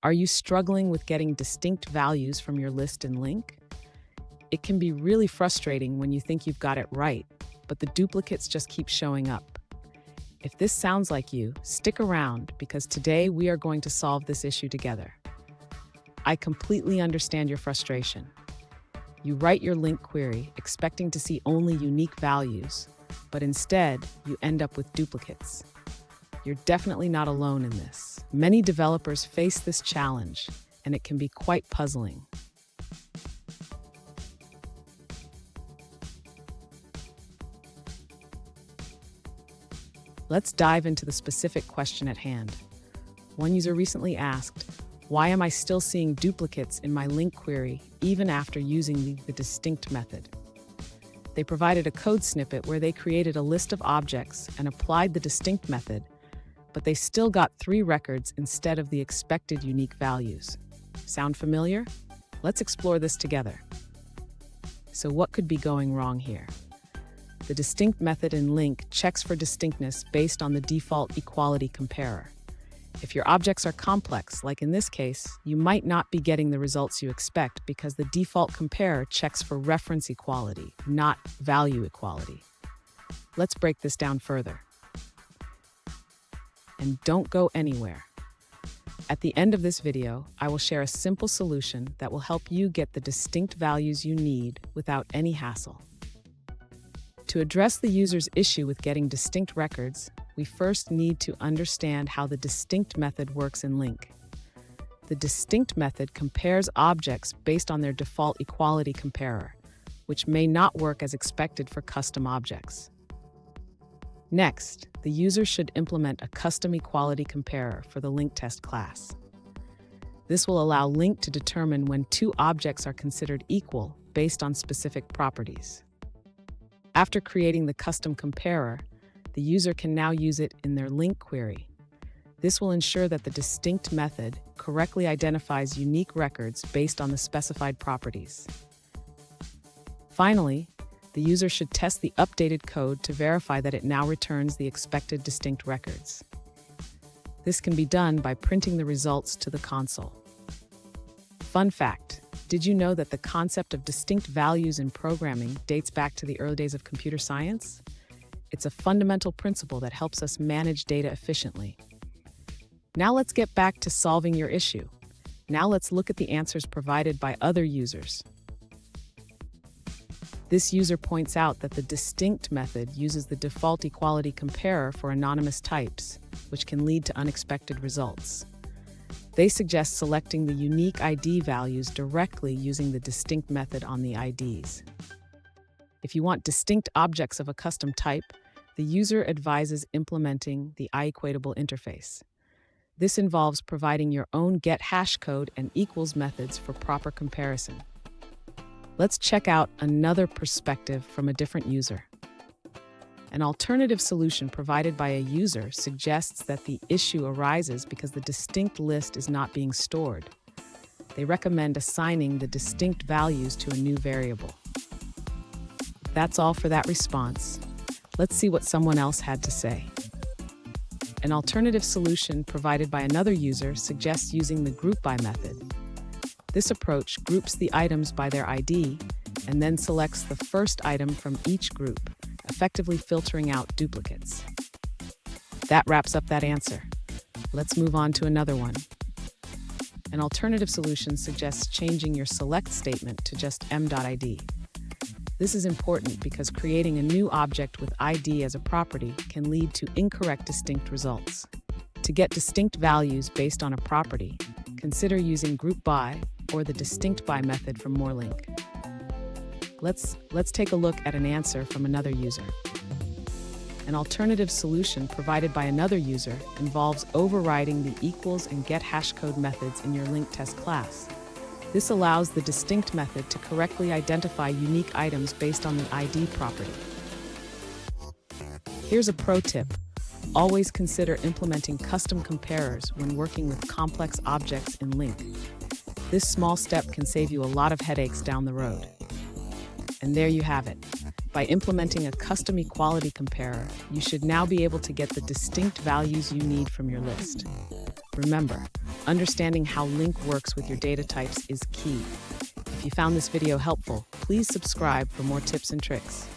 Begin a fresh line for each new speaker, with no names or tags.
Are you struggling with getting distinct values from your list in LINQ? It can be really frustrating when you think you've got it right, but the duplicates just keep showing up. If this sounds like you, stick around because today we are going to solve this issue together. I completely understand your frustration. You write your LINQ query expecting to see only unique values, but instead you end up with duplicates. You're definitely not alone in this. Many developers face this challenge, and it can be quite puzzling. Let's dive into the specific question at hand. One user recently asked, "Why am I still seeing duplicates in my LINQ query even after using the distinct method?" They provided a code snippet where they created a list of objects and applied the distinct method, but they still got 3 records instead of the expected unique values. Sound familiar? Let's explore this together. So what could be going wrong here? The distinct method in LINQ checks for distinctness based on the default equality comparer. If your objects are complex, like in this case, you might not be getting the results you expect because the default comparer checks for reference equality, not value equality. Let's break this down further. And don't go anywhere. At the end of this video, I will share a simple solution that will help you get the distinct values you need without any hassle. To address the user's issue with getting distinct records, we first need to understand how the distinct method works in LINQ. The distinct method compares objects based on their default equality comparer, which may not work as expected for custom objects. Next, the user should implement a custom equality comparer for the LINQ test class. This will allow LINQ to determine when 2 objects are considered equal based on specific properties. After creating the custom comparer, the user can now use it in their LINQ query. This will ensure that the distinct method correctly identifies unique records based on the specified properties. Finally, the user should test the updated code to verify that it now returns the expected distinct records. This can be done by printing the results to the console. Fun fact: did you know that the concept of distinct values in programming dates back to the early days of computer science? It's a fundamental principle that helps us manage data efficiently. Now let's get back to solving your issue. Now let's look at the answers provided by other users. This user points out that the distinct method uses the default equality comparer for anonymous types, which can lead to unexpected results. They suggest selecting the unique ID values directly using the distinct method on the IDs. If you want distinct objects of a custom type, the user advises implementing the IEquatable interface. This involves providing your own get hash code and equals methods for proper comparison. Let's check out another perspective from a different user. An alternative solution provided by a user suggests that the issue arises because the distinct list is not being stored. They recommend assigning the distinct values to a new variable. That's all for that response. Let's see what someone else had to say. An alternative solution provided by another user suggests using the group by method. This approach groups the items by their ID and then selects the first item from each group, effectively filtering out duplicates. That wraps up that answer. Let's move on to another one. An alternative solution suggests changing your select statement to just m.id. This is important because creating a new object with ID as a property can lead to incorrect distinct results. To get distinct values based on a property, consider using group by or the distinct by method from more LINQ. Let's take a look at an answer from another user. An alternative solution provided by another user involves overriding the equals and get hashcode methods in your LINQ test class. This allows the distinct method to correctly identify unique items based on the ID property. Here's a pro tip. Always consider implementing custom comparers when working with complex objects in LINQ. This small step can save you a lot of headaches down the road. And there you have it. By implementing a custom equality comparer, you should now be able to get the distinct values you need from your list. Remember, understanding how LINQ works with your data types is key. If you found this video helpful, please subscribe for more tips and tricks.